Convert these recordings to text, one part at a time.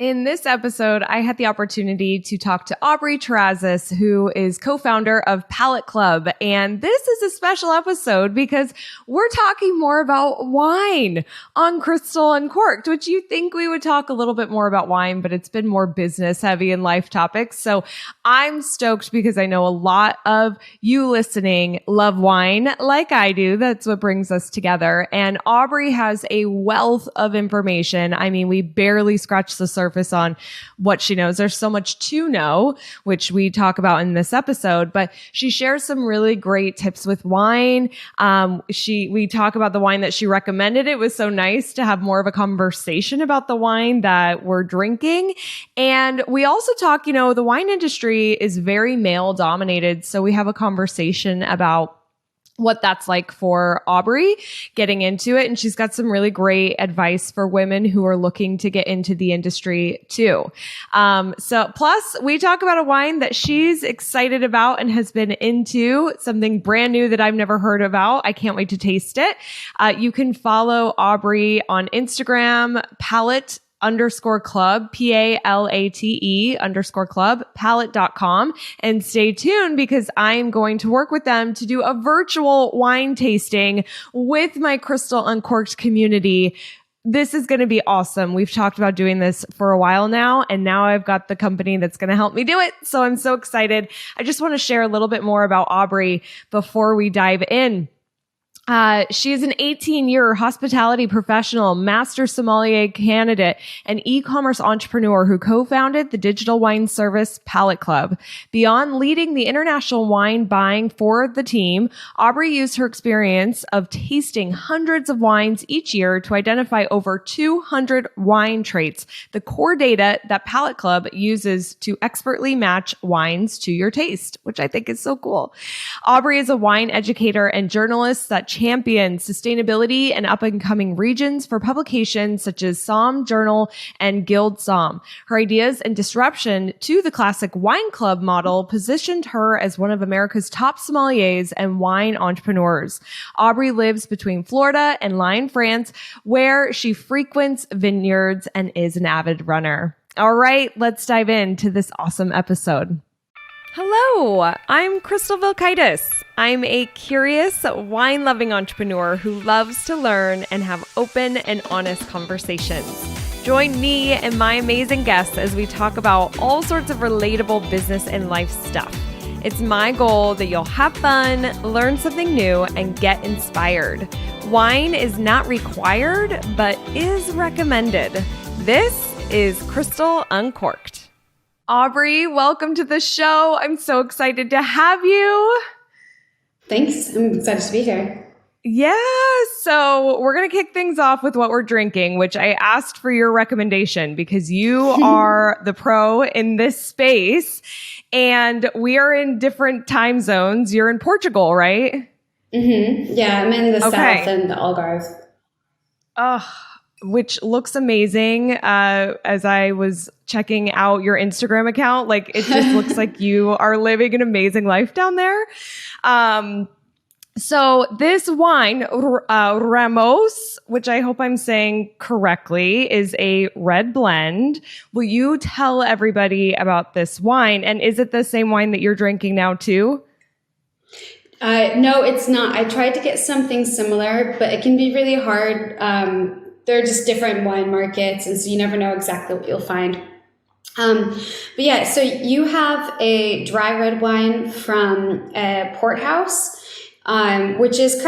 In this episode, I had the opportunity to talk to Aubrey Terrazas, who is co-founder of Palate Club. And this is a special episode because we're talking more about wine on Crystal Uncorked, which you think we would talk a little bit more about wine, but it's been more business heavy and life topics. So I'm stoked because I know a lot of you listening love wine like I do. That's what brings us together. And Aubrey has a wealth of information. I mean, we barely scratched the surface on what she knows. There's so much to know, which we talk about in this episode, but she shares some really great tips with wine. We talk about the wine that she recommended. It was so nice to have more of a conversation about the wine that we're drinking. And we also talk, the wine industry is very male dominated. So we have a conversation about what that's like for Aubrey getting into it. And she's got some really great advice for women who are looking to get into the industry too. Plus we talk about a wine that she's excited about and has been into, something brand new that I've never heard about. I can't wait to taste it. You can follow Aubrey on Instagram, Palate _club, PALATE palate.com, and stay tuned because I'm going to work with them to do a virtual wine tasting with my Crystal Uncorked community. This is going to be awesome. We've talked about doing this for a while now, and now I've got the company that's going to help me do it. So I'm so excited. I just want to share a little bit more about Aubrey before we dive in. She is an 18-year hospitality professional, Master Sommelier Candidate, and e-commerce entrepreneur who co-founded the digital wine service Palate Club. Beyond leading the international wine buying for the team, Aubrey used her experience of tasting hundreds of wines each year to identify over 200 wine traits, the core data that Palate Club uses to expertly match wines to your taste, which I think is so cool. Aubrey is a wine educator and journalist that champions sustainability and up-and-coming regions for publications such as Somm Journal and Guild Somm. Her ideas and disruption to the classic wine club model positioned her as one of America's top sommeliers and wine entrepreneurs. Aubrey lives between Florida and Lyon, France, where she frequents vineyards and is an avid runner. All right, let's dive into this awesome episode. Hello, I'm Crystal Vilkaitis. I'm a curious, wine-loving entrepreneur who loves to learn and have open and honest conversations. Join me and my amazing guests as we talk about all sorts of relatable business and life stuff. It's my goal that you'll have fun, learn something new, and get inspired. Wine is not required, but is recommended. This is Crystal Uncorked. Aubrey, welcome to the show. I'm so excited to have you. Thanks. I'm excited to be here. Yeah. So we're going to kick things off with what we're drinking, which I asked for your recommendation because you are the pro in this space and we are in different time zones. You're in Portugal, right? Mm-hmm. Yeah, I'm in the south in the Algarve. Which looks amazing. As I was checking out your Instagram account, like it just looks like you are living an amazing life down there. So this wine, Ramos, which I hope I'm saying correctly, is a red blend. Will you tell everybody about this wine? And is it the same wine that you're drinking now too? No, it's not. I tried to get something similar, but it can be really hard. They're just different wine markets, and so you never know exactly what you'll find. But yeah, so you have a dry red wine from a port house, which is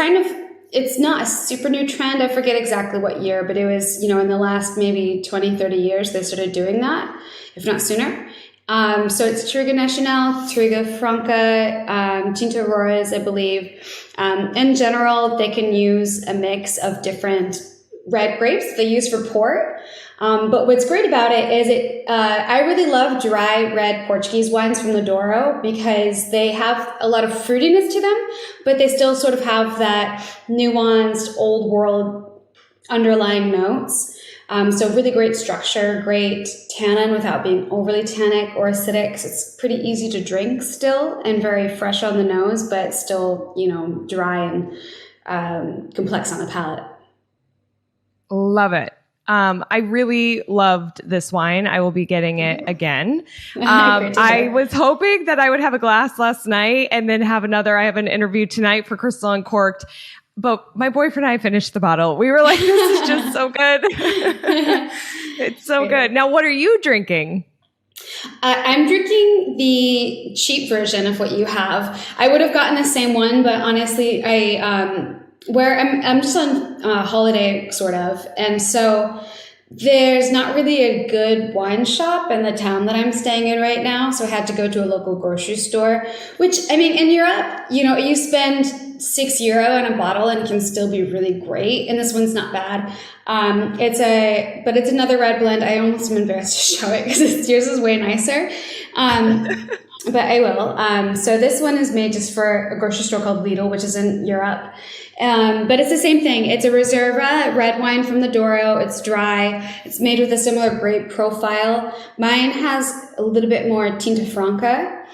it's not a super new trend. I forget exactly what year, but it was, in the last maybe 20, 30 years, they started doing that, if not sooner. So it's Touriga Nacional, Touriga Franca, Tinto Roriz, I believe. In general, they can use a mix of different red grapes they use for port. But what's great about it is I really love dry red Portuguese wines from the Douro because they have a lot of fruitiness to them, but they still sort of have that nuanced old world underlying notes. So really great structure, great tannin without being overly tannic or acidic. So it's pretty easy to drink still and very fresh on the nose, but still, dry and complex on the palate. Love it. I really loved this wine. I will be getting it again. Great to I hear. was hoping that I would have a glass last night and then have another. I have an interview tonight for Crystal Uncorked. But my boyfriend and I finished the bottle. We were like, this is just so good. It's so good. Now, what are you drinking? I'm drinking the cheap version of what you have. I would have gotten the same one, but honestly, I'm just on holiday sort of, and so there's not really a good wine shop in the town that I'm staying in right now. So I had to go to a local grocery store, which, I mean, in Europe, you spend €6 on a bottle and it can still be really great. And this one's not bad. But it's another red blend. I almost am embarrassed to show it because yours is way nicer. But I will. So this one is made just for a grocery store called Lidl, which is in Europe. But it's the same thing. It's a Reserva red wine from the Douro. It's dry. It's made with a similar grape profile. Mine has a little bit more Tinta Franca,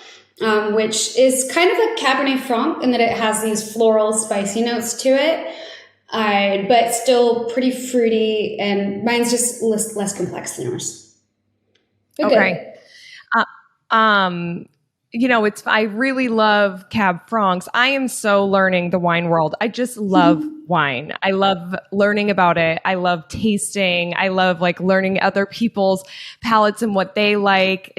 which is kind of like Cabernet Franc in that it has these floral spicy notes to it, but still pretty fruity. And mine's just less complex than yours. Okay. I really love Cab Francs. I am so learning the wine world. I just love wine. I love learning about it. I love tasting. I love learning other people's palates and what they like.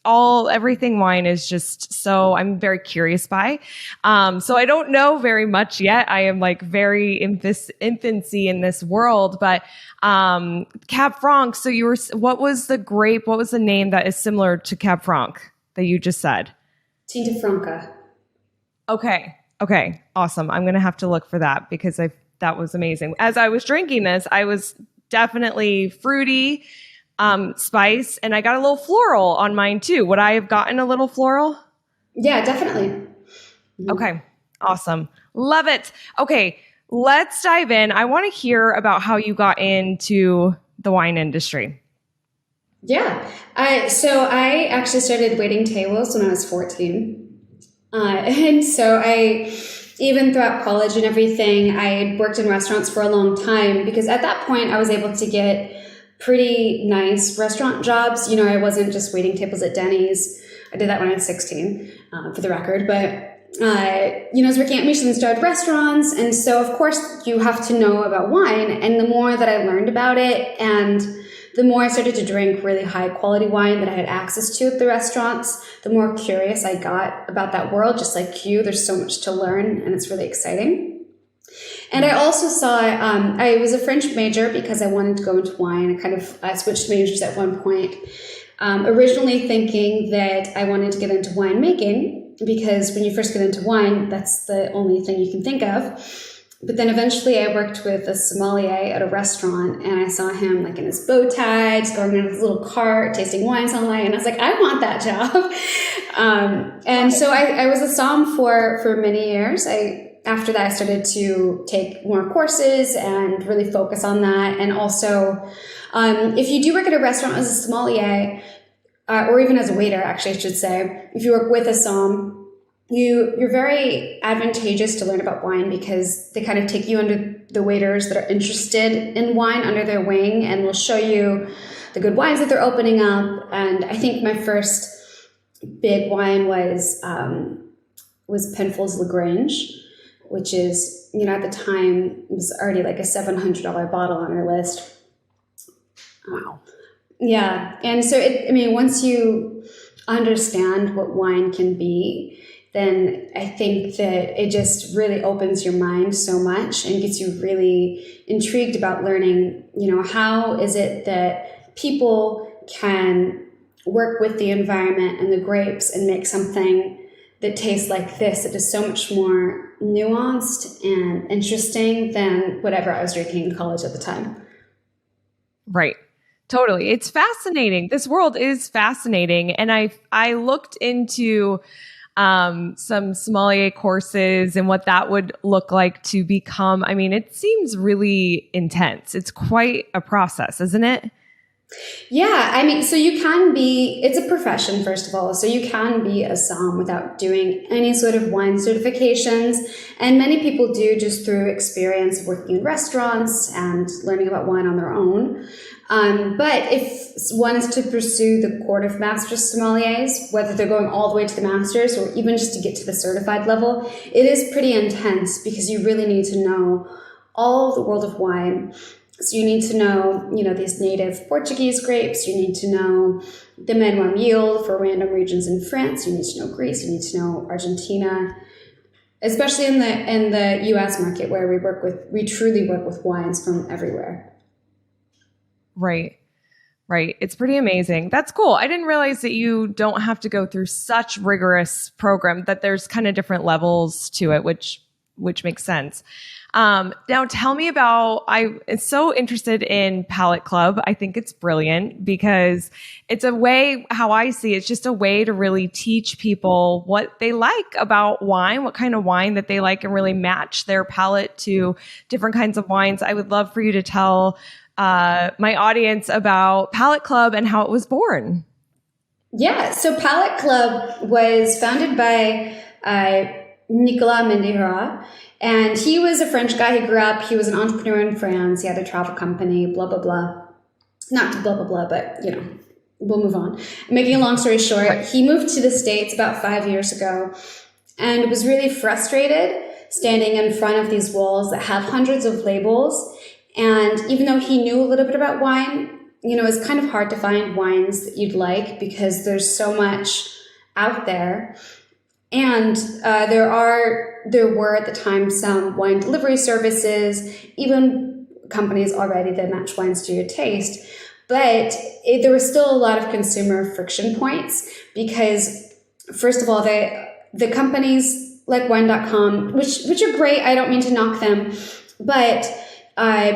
Everything wine is just so I'm very curious by. So I don't know very much yet. I am very infancy in this world, but Cab Franc. So what was the grape? What was the name that is similar to Cab Franc that you just said? Tinta Franca. Okay. Awesome. I'm going to have to look for that because that was amazing. As I was drinking this, I was definitely fruity, spice, and I got a little floral on mine too. Would I have gotten a little floral? Yeah, definitely. Mm-hmm. Okay. Awesome. Love it. Okay. Let's dive in. I want to hear about how you got into the wine industry. Yeah. So I actually started waiting tables when I was 14. And so even throughout college and everything, I worked in restaurants for a long time because at that point I was able to get pretty nice restaurant jobs. I wasn't just waiting tables at Denny's. I did that when I was 16, for the record. But I was working at Michelin-starred restaurants. And so, of course, you have to know about wine. And the more that I learned about it and the more I started to drink really high quality wine that I had access to at the restaurants, the more curious I got about that world. Just like you, there's so much to learn and it's really exciting. And I also saw, I was a French major because I wanted to go into wine. I kind of switched majors at one point, originally thinking that I wanted to get into winemaking because when you first get into wine, that's the only thing you can think of. But then eventually I worked with a sommelier at a restaurant and I saw him in his bow tie, just going in his little cart, tasting wines all night. And I was like, I want that job. And so I was a somm for many years. After that, I started to take more courses and really focus on that. And also, if you do work at a restaurant as a sommelier, or even as a waiter, actually, I should say, if you work with a somm, you're very advantageous to learn about wine because they kind of take you under the waiters that are interested in wine under their wing and will show you the good wines that they're opening up. And I think my first big wine was Penfolds Lagrange, which is, at the time it was already a $700 bottle on our list. Wow. Yeah. And so once you understand what wine can be, then I think that it just really opens your mind so much and gets you really intrigued about learning, how is it that people can work with the environment and the grapes and make something that tastes like this. It is so much more nuanced and interesting than whatever I was drinking in college at the time. Right. Totally. It's fascinating. This world is fascinating. And I looked into some sommelier courses and what that would look like to become. It seems really intense. It's quite a process, isn't it? Yeah, I mean, so you can be, it's a profession, first of all. So you can be a som without doing any sort of wine certifications. And many people do just through experience of working in restaurants and learning about wine on their own. But if one is to pursue the Court of Master Sommeliers, whether they're going all the way to the Masters or even just to get to the certified level, it is pretty intense because you really need to know all of the world of wine. So you need to know, these native Portuguese grapes. You need to know the Menoir yield for random regions in France. You need to know Greece. You need to know Argentina, especially in the U.S. market where we truly work with wines from everywhere. Right. Right. It's pretty amazing. That's cool. I didn't realize that you don't have to go through such rigorous program, that there's kind of different levels to it, which makes sense. Now tell me about, I'm so interested in Palate Club. I think it's brilliant because it's a way, how I see it's just a way to really teach people what they like about wine, what kind of wine that they like, and really match their palate to different kinds of wines. I would love for you to tell my audience about Palate Club and how it was born. Yeah, so Palate Club was founded by Nicolas Mendihera, and he was a French guy. He grew up, he was an entrepreneur in France. He had a travel company, blah, blah, blah. Not blah, blah, blah, but, we'll move on. Making a long story short, he moved to the States about 5 years ago and was really frustrated standing in front of these walls that have hundreds of labels. And even though he knew a little bit about wine, it's kind of hard to find wines that you'd like because there's so much out there. And there were at the time some wine delivery services, even companies already that match wines to your taste. But there was still a lot of consumer friction points because, first of all, the companies like wine.com, which are great, I don't mean to knock them, but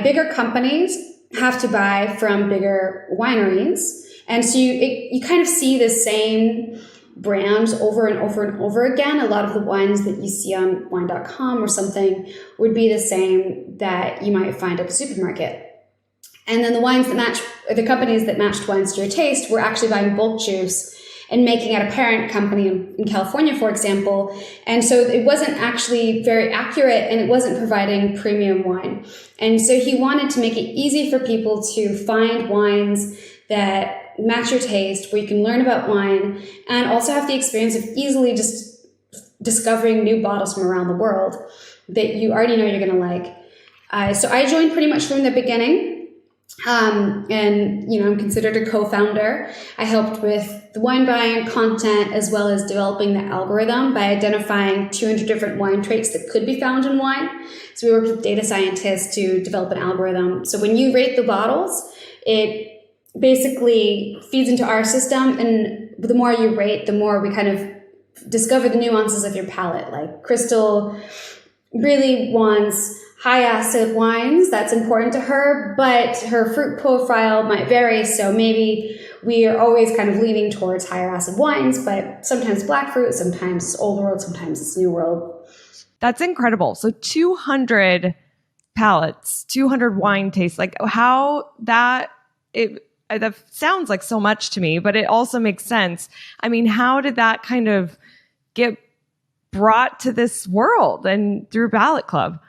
bigger companies have to buy from bigger wineries. And so you kind of see the same brands over and over and over again. A lot of the wines that you see on wine.com or something would be the same that you might find at the supermarket. And then the companies that matched wines to your taste were actually buying bulk juice and making at a parent company in California, for example. And so it wasn't actually very accurate and it wasn't providing premium wine. And so he wanted to make it easy for people to find wines that match your taste, where you can learn about wine and also have the experience of easily just discovering new bottles from around the world that you already know you're going to like. So I joined pretty much from the beginning. And I'm considered a co-founder. I helped with the wine buying content as well as developing the algorithm by identifying 200 different wine traits that could be found in wine. So we worked with data scientists to develop an algorithm. So when you rate the bottles, it basically feeds into our system, and the more you rate, the more we kind of discover the nuances of your palate. Like Crystal really wants high acid wines. That's important to her, but her fruit profile might vary. So maybe we are always kind of leaning towards higher acid wines, but sometimes black fruit, sometimes it's old world, sometimes it's new world. That's incredible. So 200 palates, 200 wine tastes, like how that sounds like so much to me, but it also makes sense. I mean, how did that kind of get brought to this world and through Palate Club?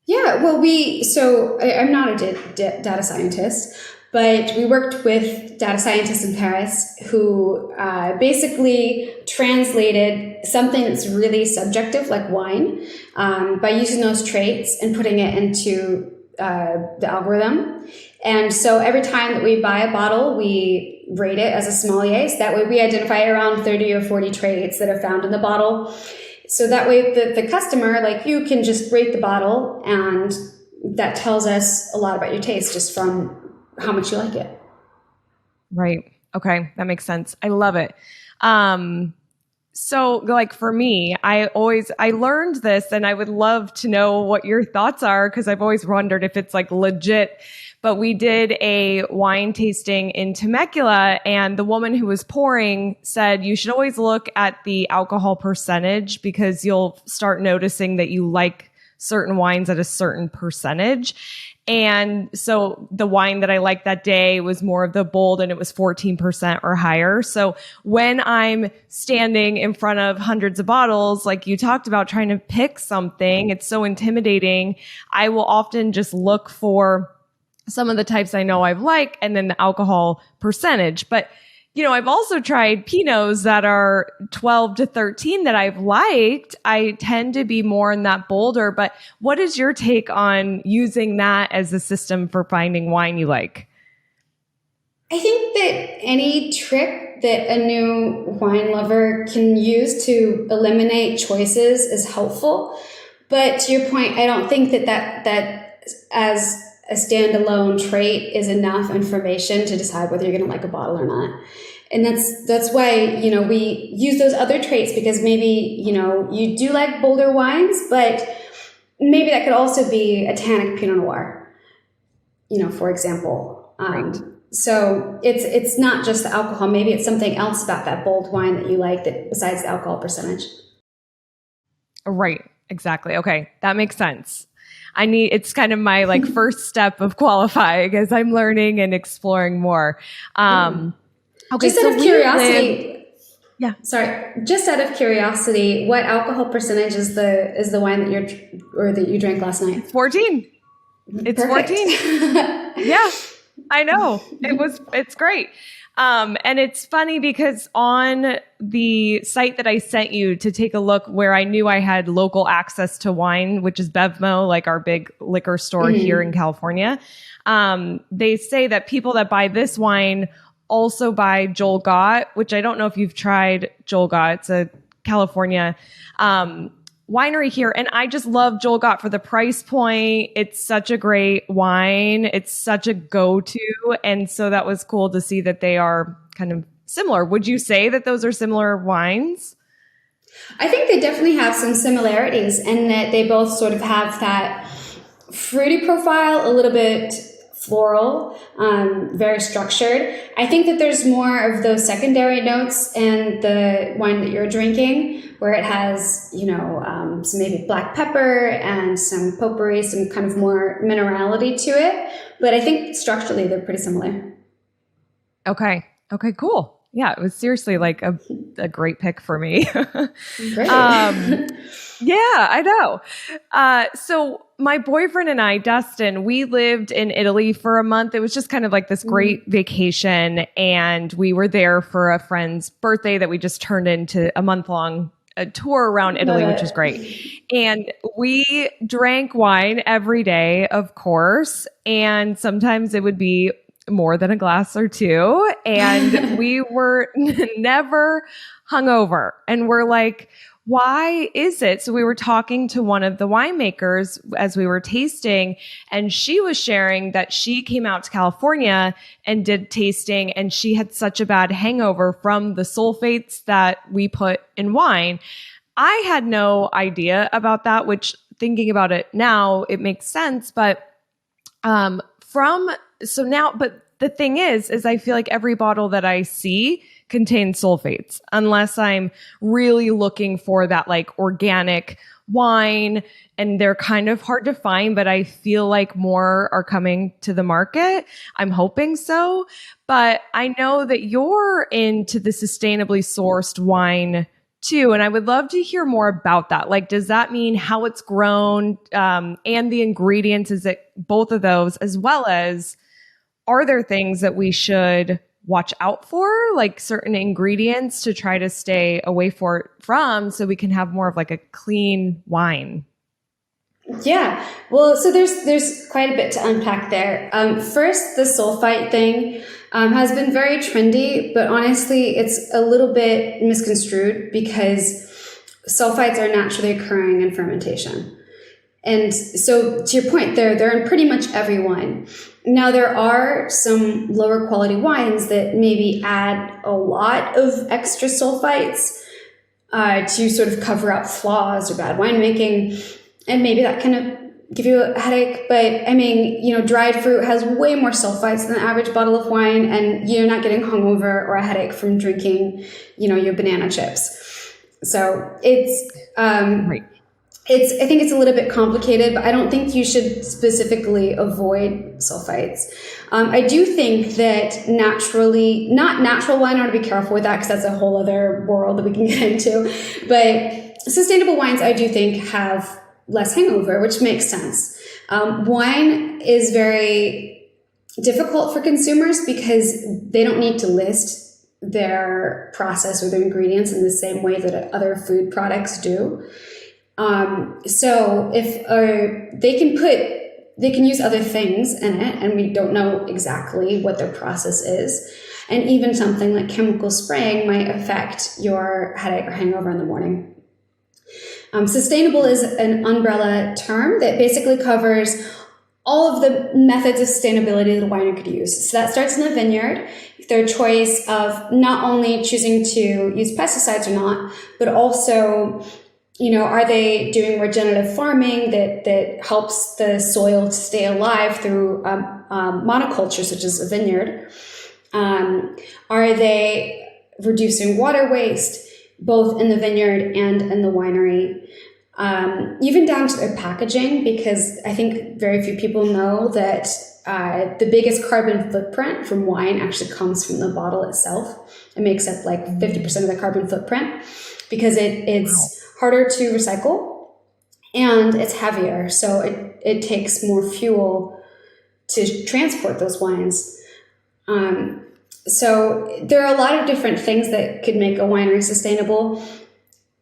Yeah, well, I'm not a data scientist, but we worked with data scientists in Paris who basically translated something that's really subjective, like wine, by using those traits and putting it into the algorithm. And so every time that we buy a bottle, we rate it as a sommelier. So that way we identify around 30 or 40 traits that are found in the bottle. So that way the customer, like you, can just rate the bottle, and that tells us a lot about your taste just from how much you like it. Right. Okay. That makes sense. I love it. So like for me, I learned this, and I would love to know what your thoughts are, because I've always wondered if it's like legit. But we did a wine tasting in Temecula, and the woman who was pouring said you should always look at the alcohol percentage, because you'll start noticing that you like certain wines at a certain percentage. And so the wine that I liked that day was more of the bold, and it was 14% or higher. So when I'm standing in front of hundreds of bottles, like you talked about, trying to pick something, it's so intimidating. I will often just look for some of the types I know I've liked and then the alcohol percentage. But I've also tried Pinots that are 12 to 13 that I've liked. I tend to be more in that bolder, but what is your take on using that as a system for finding wine you like? I think that any trick that a new wine lover can use to eliminate choices is helpful. But to your point, I don't think that as a standalone trait is enough information to decide whether you're going to like a bottle or not. And that's why, we use those other traits, because maybe, you do like bolder wines, but maybe that could also be a tannic Pinot Noir, for example. Right. So it's not just the alcohol. Maybe it's something else about that bold wine that you like that besides the alcohol percentage. Right. Exactly. Okay. That makes sense. It's kind of my first step of qualifying as I'm learning and exploring more. Okay. Just out of curiosity. Yeah. Sorry. Just out of curiosity, what alcohol percentage is the wine that you drank last night? 14. It's Perfect. 14. Yeah, I know. It's great. And it's funny because on the site that I sent you to take a look, where I knew I had local access to wine, which is Bevmo, like our big liquor store here in California, they say that people that buy this wine also buy Joel Gott, which I don't know if you've tried Joel Gott. It's a California winery here. And I just love Joel Gott for the price point. It's such a great wine. It's such a go-to. And so that was cool to see that they are kind of similar. Would you say that those are similar wines? I think they definitely have some similarities, and that they both sort of have that fruity profile, a little bit floral, very structured. I think that there's more of those secondary notes in the wine that you're drinking, where it has, some maybe black pepper and some potpourri, some kind of more minerality to it. But I think structurally they're pretty similar. Okay, cool. Yeah, it was seriously like a great pick for me. Great. Yeah, I know. So my boyfriend and I, Dustin, we lived in Italy for a month. It was just kind of like this great vacation. And we were there for a friend's birthday that we just turned into a month-long tour around Italy, which was great. And we drank wine every day, of course. And sometimes it would be more than a glass or two. And we were never hungover. And we're like, why is it? So we were talking to one of the winemakers as we were tasting, and she was sharing that she came out to California and did tasting, and she had such a bad hangover from the sulfates that we put in wine. I had no idea about that, which, thinking about it now, it makes sense. But but the thing is I feel like every bottle that I see contains sulfates, unless I'm really looking for that like organic wine, and they're kind of hard to find, but I feel like more are coming to the market. I'm hoping so. But I know that you're into the sustainably sourced wine too, and I would love to hear more about that. Like, does that mean how it's grown, and the ingredients? Is it both of those, as well as are there things that we should watch out for, like certain ingredients to try to stay away from, so we can have more of like a clean wine? Yeah, well, so there's quite a bit to unpack there. First, the sulfite thing has been very trendy, but honestly, it's a little bit misconstrued, because sulfites are naturally occurring in fermentation. And so, to your point, they're in pretty much every wine. Now, there are some lower quality wines that maybe add a lot of extra sulfites to sort of cover up flaws or bad winemaking, and maybe that can give you a headache. But I mean, dried fruit has way more sulfites than the average bottle of wine, and you're not getting hungover or a headache from drinking, your banana chips. So it's Right. I think it's a little bit complicated, but I don't think you should specifically avoid sulfites. I do think that not natural wine, I want to be careful with that because that's a whole other world that we can get into. But sustainable wines, I do think, have less hangover, which makes sense. Wine is very difficult for consumers because they don't need to list their process or their ingredients in the same way that other food products do. So if they can use other things in it, and we don't know exactly what their process is. And even something like chemical spraying might affect your headache or hangover in the morning. Sustainable is an umbrella term that basically covers all of the methods of sustainability that a winery could use. So that starts in the vineyard, their choice of not only choosing to use pesticides or not, but also, are they doing regenerative farming that helps the soil to stay alive through monoculture, such as a vineyard? Are they reducing water waste, both in the vineyard and in the winery? Even down to their packaging, because I think very few people know that the biggest carbon footprint from wine actually comes from the bottle itself. It makes up like 50% of the carbon footprint because it's harder to recycle and it's heavier. So it takes more fuel to transport those wines. So there are a lot of different things that could make a winery sustainable.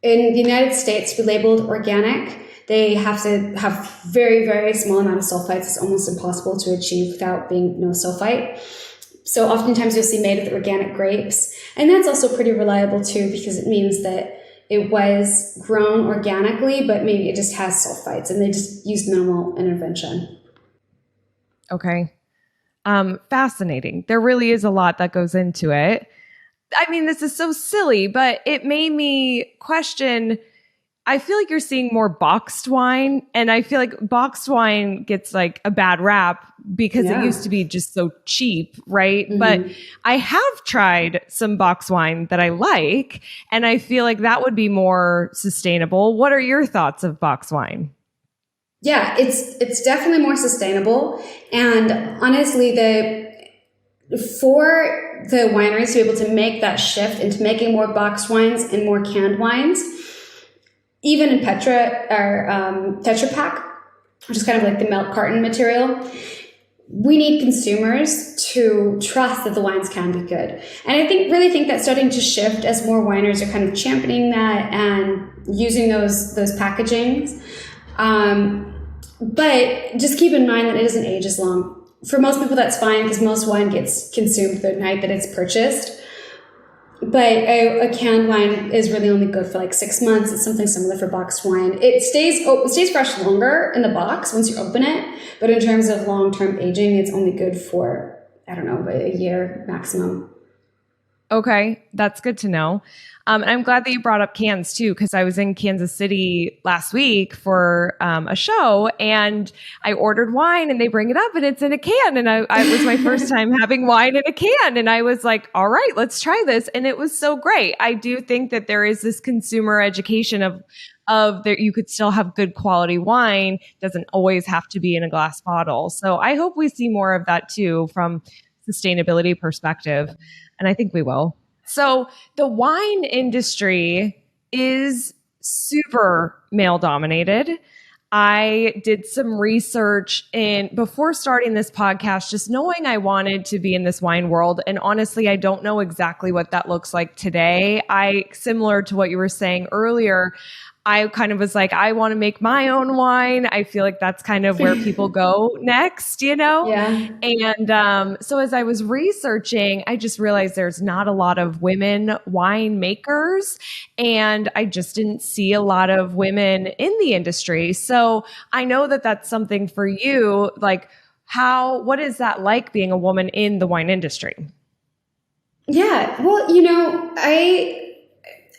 In the United States, we labeled organic. They have to have very, very small amount of sulfites. It's almost impossible to achieve without being no sulfite. So oftentimes you'll see made with organic grapes. And that's also pretty reliable too, because it means that it was grown organically, but maybe it just has sulfites and they just used minimal intervention. Okay. Fascinating. There really is a lot that goes into it. I mean, this is so silly, but it made me question. I feel like you're seeing more boxed wine, and I feel like boxed wine gets like a bad rap because it used to be just so cheap, right? Mm-hmm. But I have tried some boxed wine that I like, and I feel like that would be more sustainable. What are your thoughts of boxed wine? Yeah, it's definitely more sustainable, and honestly, for the wineries to be able to make that shift into making more boxed wines and more canned wines, even in Tetra Pak, which is kind of like the milk carton material, we need consumers to trust that the wines can be good. And I really think that's starting to shift as more wineries are kind of championing that and using those packagings. But just keep in mind that it doesn't age as long. For most people, that's fine because most wine gets consumed the night that it's purchased. But a canned wine is really only good for like 6 months. It's something similar for boxed wine. It stays fresh longer in the box once you open it. But in terms of long-term aging, it's only good for, a year maximum. Okay, that's good to know. And I'm glad that you brought up cans too, because I was in Kansas City last week for a show, and I ordered wine, and they bring it up, and it's in a can, and it was my first time having wine in a can, and I was like, all right, let's try this, and it was so great. I do think that there is this consumer education of that you could still have good quality wine. Doesn't always have to be in a glass bottle. So I hope we see more of that too from sustainability perspective. And I think we will. So the wine industry is super male dominated. I did some research before starting this podcast, just knowing I wanted to be in this wine world. And honestly, I don't know exactly what that looks like today. Similar to what you were saying earlier, I kind of was like, I want to make my own wine. I feel like that's kind of where people go next, Yeah. And so as I was researching, I just realized there's not a lot of women wine makers, and I just didn't see a lot of women in the industry. So I know that that's something for you. Like, what is that like being a woman in the wine industry? Yeah. Well,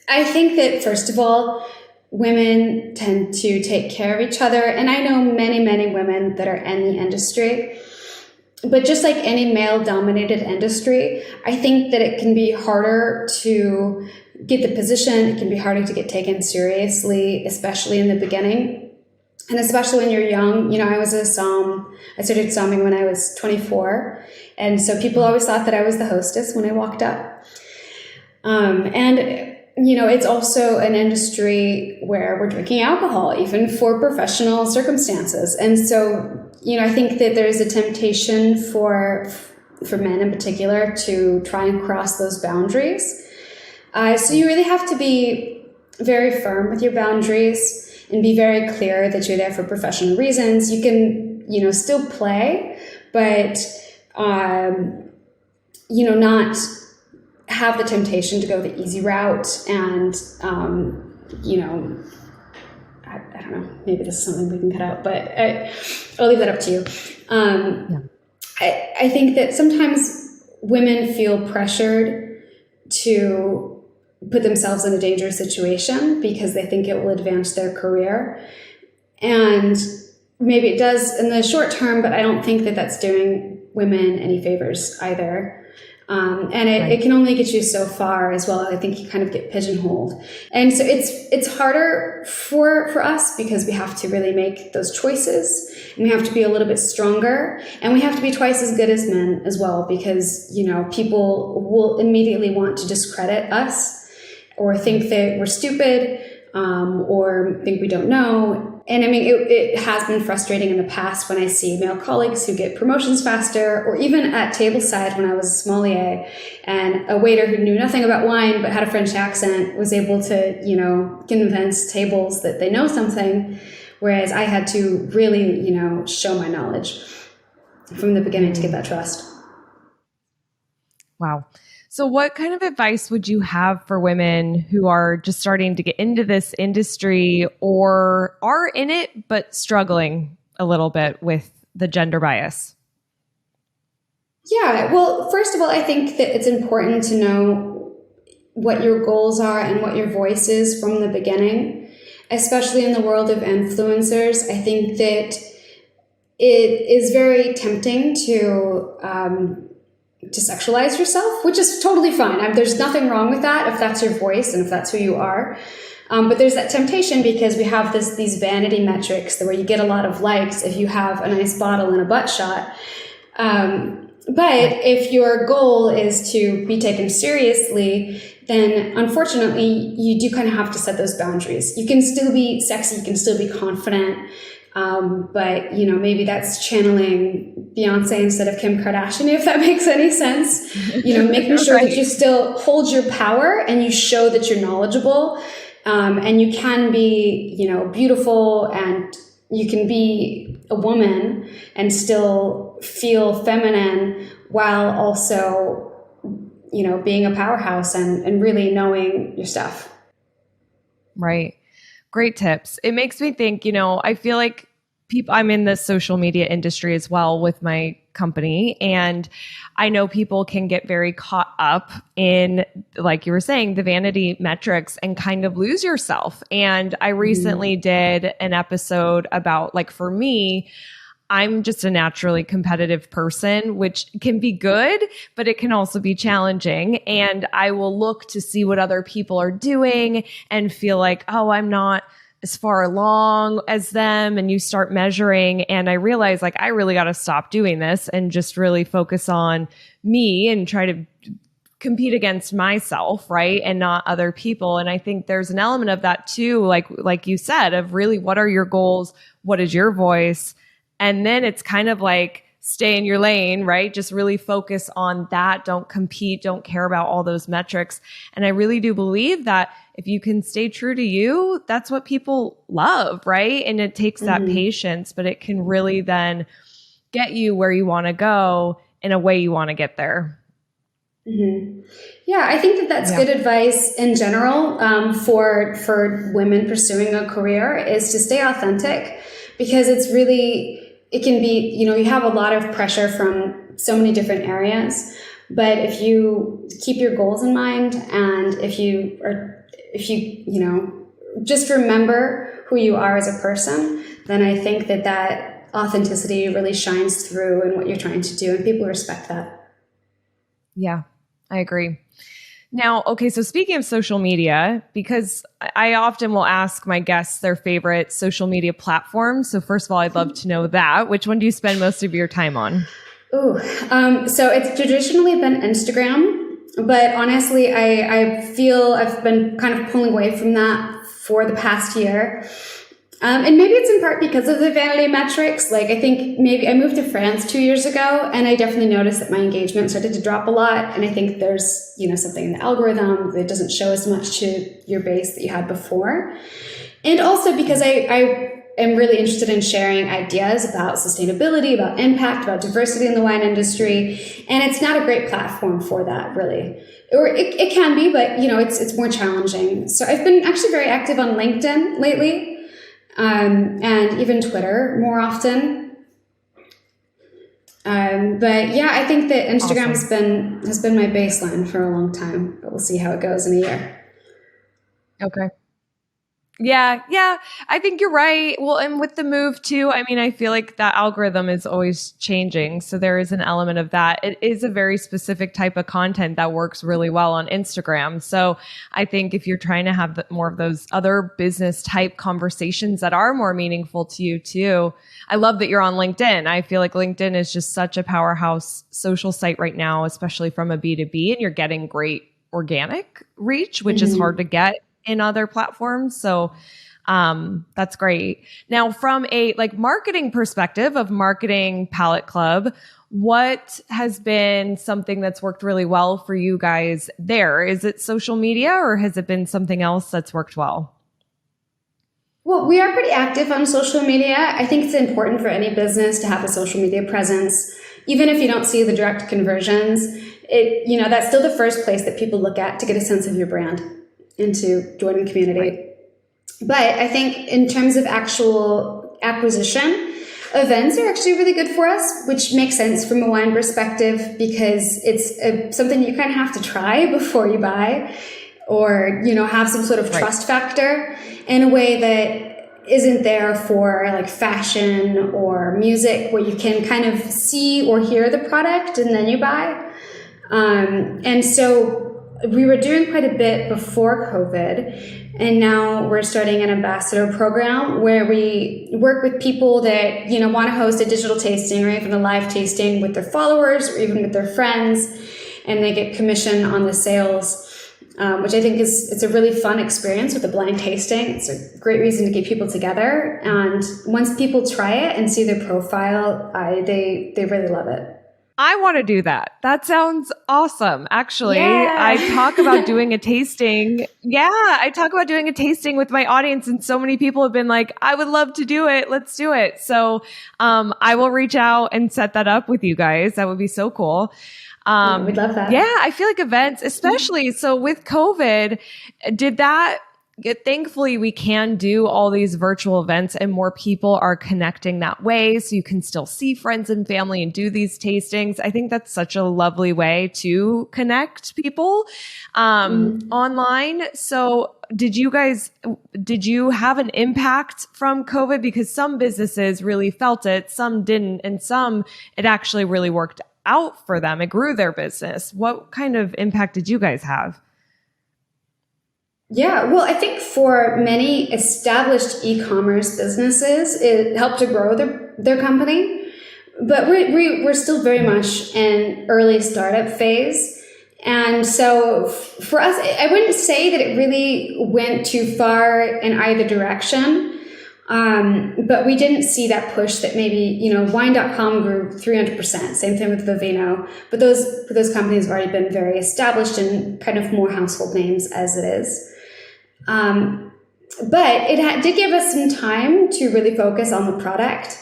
I think that first of all, women tend to take care of each other. And I know many, many women that are in the industry. But just like any male-dominated industry, I think that it can be harder to get the position. It can be harder to get taken seriously, especially in the beginning. And especially when you're young. I was I started somming when I was 24. And so people always thought that I was the hostess when I walked up. It's also an industry where we're drinking alcohol, even for professional circumstances. And so, I think that there's a temptation for men in particular to try and cross those boundaries. So you really have to be very firm with your boundaries and be very clear that you're there for professional reasons. You can, still play, but, not have the temptation to go the easy route and, I don't know, maybe this is something we can cut out, but I'll leave that up to you. Yeah. I think that sometimes women feel pressured to put themselves in a dangerous situation because they think it will advance their career. And maybe it does in the short term, but I don't think that that's doing women any favors either. It can only get you so far as well. I think you kind of get pigeonholed. And so it's harder for us because we have to really make those choices, and we have to be a little bit stronger, and we have to be twice as good as men as well, because, people will immediately want to discredit us or think that we're stupid, or think we don't know. And I mean, it has been frustrating in the past when I see male colleagues who get promotions faster, or even at tableside when I was a sommelier, and a waiter who knew nothing about wine but had a French accent was able to, convince tables that they know something, whereas I had to really, show my knowledge from the beginning to get that trust. Wow. So what kind of advice would you have for women who are just starting to get into this industry or are in it, but struggling a little bit with the gender bias? Yeah, well, first of all, I think that it's important to know what your goals are and what your voice is from the beginning, especially in the world of influencers. I think that it is very tempting to sexualize yourself, which is totally fine. There's nothing wrong with that if that's your voice and if that's who you are. But there's that temptation because we have these vanity metrics where you get a lot of likes if you have a nice bottle and a butt shot. But if your goal is to be taken seriously, then unfortunately you do kind of have to set those boundaries. You can still be sexy, you can still be confident. But maybe that's channeling Beyonce instead of Kim Kardashian, if that makes any sense. Making sure that you still hold your power and you show that you're knowledgeable, and you can be, beautiful, and you can be a woman and still feel feminine while also, being a powerhouse and really knowing your stuff. Right. Great tips. It makes me think, I feel like I'm in the social media industry as well with my company. And I know people can get very caught up in, like you were saying, the vanity metrics and kind of lose yourself. And I recently did an episode about, for me, I'm just a naturally competitive person, which can be good, but it can also be challenging. And I will look to see what other people are doing and feel like, oh, I'm not as far along as them. And you start measuring. And I realize I really got to stop doing this and just really focus on me and try to compete against myself, right? And not other people. And I think there's an element of that too, like you said, of really what are your goals? What is your voice? And then it's kind of stay in your lane, right? Just really focus on that. Don't compete. Don't care about all those metrics. And I really do believe that if you can stay true to you, that's what people love, right? And it takes that patience, but it can really then get you where you want to go in a way you want to get there. Mm-hmm. Yeah, I think that's good advice in general for women pursuing a career, is to stay authentic, because it can be, you have a lot of pressure from so many different areas. But if you keep your goals in mind, and if you just remember who you are as a person, then I think that authenticity really shines through in what you're trying to do, and people respect that. Yeah, I agree. Now, okay, so speaking of social media, because I often will ask my guests their favorite social media platforms. So first of all, I'd love to know that. Which one do you spend most of your time on? Ooh, so it's traditionally been Instagram, but honestly, I feel I've been kind of pulling away from that for the past year. And maybe it's in part because of the vanity metrics. Like, I think maybe I moved to France 2 years ago, and I definitely noticed that my engagement started to drop a lot. And I think there's, something in the algorithm that doesn't show as much to your base that you had before. And also because I am really interested in sharing ideas about sustainability, about impact, about diversity in the wine industry. And it's not a great platform for that, really. Or it can be, but, it's more challenging. So I've been actually very active on LinkedIn lately. And even Twitter more often. But yeah, I think that Instagram has been my baseline for a long time, but we'll see how it goes in a year. Okay. Yeah, I think you're right. Well, and with the move too, I mean, I feel like that algorithm is always changing. So there is an element of that. It is a very specific type of content that works really well on Instagram. So I think if you're trying to have more of those other business type conversations that are more meaningful to you too, I love that you're on LinkedIn. I feel like LinkedIn is just such a powerhouse social site right now, especially from a B2B, and you're getting great organic reach, which is hard to get in other platforms. So that's great. Now, from a marketing perspective of marketing Palate Club, what has been something that's worked really well for you guys there? Is it social media, or has it been something else that's worked well? Well, we are pretty active on social media. I think it's important for any business to have a social media presence. Even if you don't see the direct conversions, that's still the first place that people look at to get a sense of your brand and to join the community. Right. But I think in terms of actual acquisition, events are actually really good for us, which makes sense from a wine perspective because it's something you kind of have to try before you buy, or have some sort of trust factor in a way that isn't there for like fashion or music, where you can kind of see or hear the product and then you buy. And so we were doing quite a bit before COVID, and now we're starting an ambassador program where we work with people that, want to host a digital tasting or even a live tasting with their followers or even with their friends, and they get commission on the sales, which I think it's a really fun experience with a blind tasting. It's a great reason to get people together. And once people try it and see their profile, they really love it. I want to do that. That sounds awesome. Actually, Yeah. I talk about doing a tasting. Yeah, I talk about doing a tasting with my audience, and so many people have been like, I would love to do it. Let's do it. So I will reach out and set that up with you guys. That would be so cool. We'd love that. Yeah, I feel like events, especially so with COVID, thankfully we can do all these virtual events and more people are connecting that way. So you can still see friends and family and do these tastings. I think that's such a lovely way to connect people online. So did you have an impact from COVID? Because some businesses really felt it, some didn't, and some it actually really worked out for them. It grew their business. What kind of impact did you guys have? Yeah, well, I think for many established e-commerce businesses, it helped to grow their company. But we're still very much in early startup phase. And so for us, I wouldn't say that it really went too far in either direction. But we didn't see that push that maybe, wine.com grew 300%. Same thing with Vivino. But those companies have already been very established and kind of more household names as it is. But it did give us some time to really focus on the product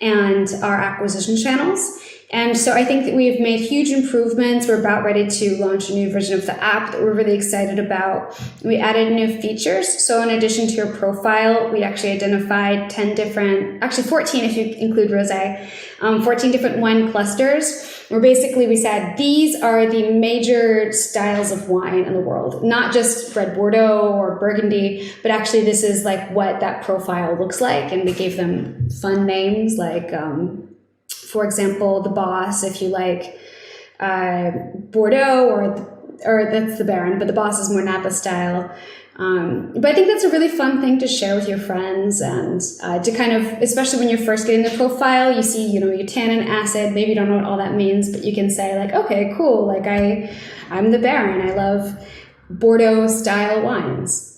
and our acquisition channels. And so I think that we've made huge improvements. We're about ready to launch a new version of the app that we're really excited about. We added new features. So in addition to your profile, we actually identified 14 if you include rosé, 14 different wine clusters, where basically we said, these are the major styles of wine in the world, not just red Bordeaux or Burgundy, but actually this is like what that profile looks like. And we gave them fun names like, for example, the Boss, if you like Bordeaux, or or that's the Baron, but the boss is more Napa style. But I think that's a really fun thing to share with your friends and to kind of, especially when you're first getting the profile, you see, your tannin acid, maybe you don't know what all that means, but you can say like, okay, cool. Like I'm the Baron. I love Bordeaux style wines.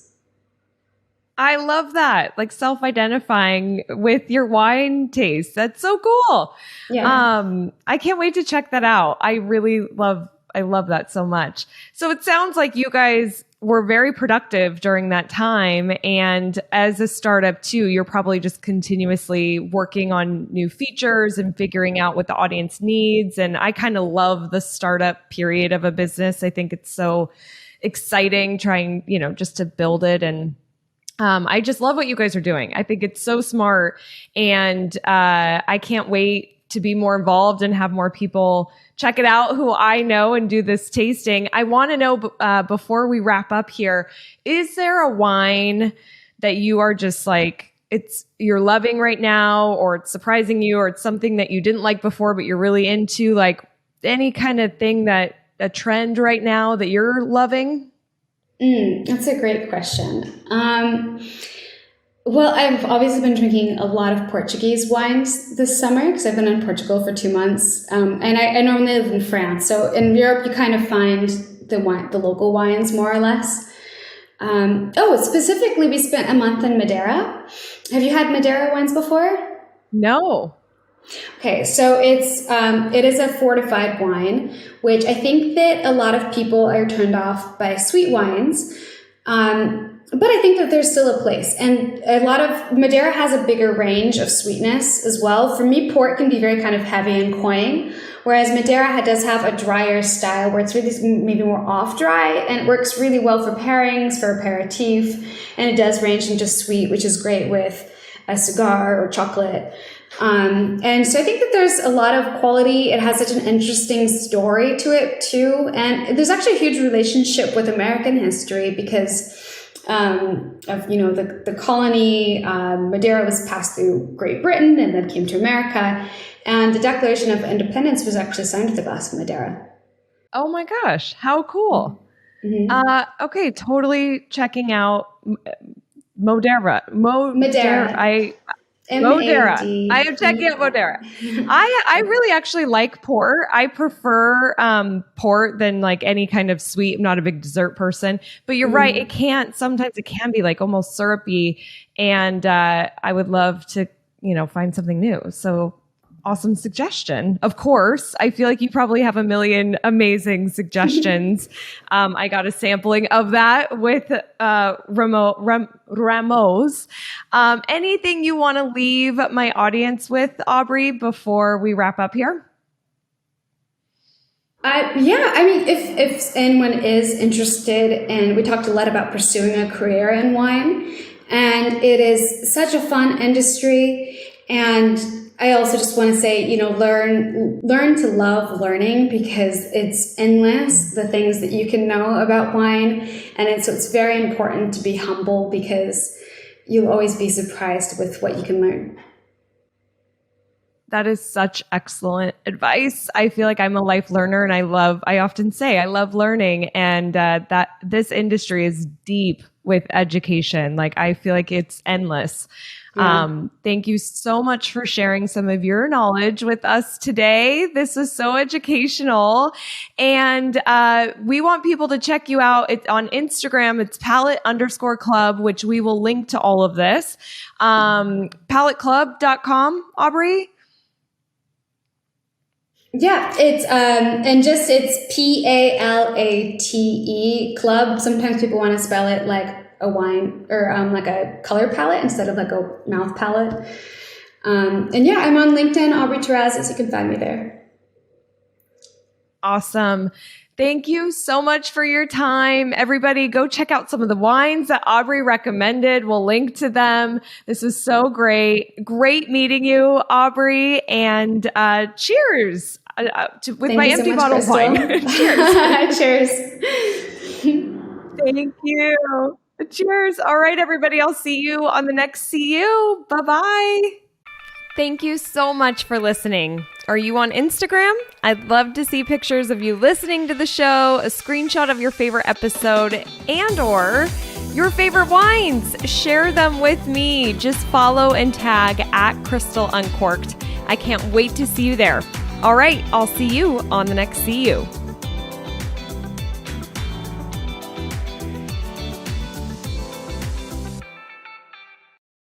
I love that. Like self-identifying with your wine taste. That's so cool. Yeah. I can't wait to check that out. I love that so much. So it sounds like you guys were very productive during that time. And as a startup too, you're probably just continuously working on new features and figuring out what the audience needs. And I kind of love the startup period of a business. I think it's so exciting trying, just to build it. And I just love what you guys are doing. I think it's so smart. And I can't wait to be more involved and have more people check it out who I know and do this tasting. I want to know before we wrap up here, is there a wine that you are just like, you're loving right now, or it's surprising you, or it's something that you didn't like before, but you're really into, like any kind of thing a trend right now that you're loving? That's a great question. Well, I've obviously been drinking a lot of Portuguese wines this summer because I've been in Portugal for 2 months. And I normally live in France. So in Europe, you kind of find the local wines more or less. Specifically, we spent a month in Madeira. Have you had Madeira wines before? No. Okay, so it is a fortified wine, which I think that a lot of people are turned off by sweet wines. But I think that there's still a place. And a lot of Madeira has a bigger range of sweetness as well. For me, port can be very kind of heavy and cloying, whereas Madeira does have a drier style where it's really maybe more off dry, and it works really well for pairings, for aperitif, and it does range into sweet, which is great with a cigar or chocolate. And so I think that there's a lot of quality. It has such an interesting story to it too. And there's actually a huge relationship with American history because of, the colony. Madeira was passed through Great Britain and then came to America. And the Declaration of Independence was actually signed with the glass of Madeira. Oh my gosh, how cool. Mm-hmm. Okay, totally checking out Madeira. Madeira. Madeira. I am checking out Madeira. I really actually like port. I prefer port than like any kind of sweet. I'm not a big dessert person, but you're right. Sometimes it can be like almost syrupy, and I would love to, find something new. So awesome suggestion. Of course, I feel like you probably have a million amazing suggestions. I got a sampling of that with Ramos. Anything you want to leave my audience with, Aubrey, before we wrap up here? If anyone is interested, and we talked a lot about pursuing a career in wine, and it is such a fun industry. And I also just want to say, learn to love learning, because it's endless, the things that you can know about wine. And it's very important to be humble, because you'll always be surprised with what you can learn. That is such excellent advice. I feel like I'm a life learner, and I often say I love learning, and that this industry is deep with education. Like, I feel like it's endless. Yeah. Thank you so much for sharing some of your knowledge with us today. This was so educational, and we want people to check you out. It's on Instagram. It's Palate_Club, which we will link to all of this. PalateClub.com, Aubrey? Yeah, it's Palate Club. Sometimes people want to spell it like a wine or like a color palette instead of like a mouth palette. I'm on LinkedIn, Aubrey Terrazas. You can find me there. Awesome. Thank you so much for your time. Everybody, go check out some of the wines that Aubrey recommended. We'll link to them. This was so great. Great meeting you, Aubrey. And cheers with my empty bottle of wine. Cheers. Cheers. Thank you. Cheers. All right, everybody. I'll see you on the next CU. Bye-bye. Thank you so much for listening. Are you on Instagram? I'd love to see pictures of you listening to the show, a screenshot of your favorite episode, and or your favorite wines. Share them with me. Just follow and tag at Crystal Uncorked. I can't wait to see you there. All right, I'll see you on the next See You.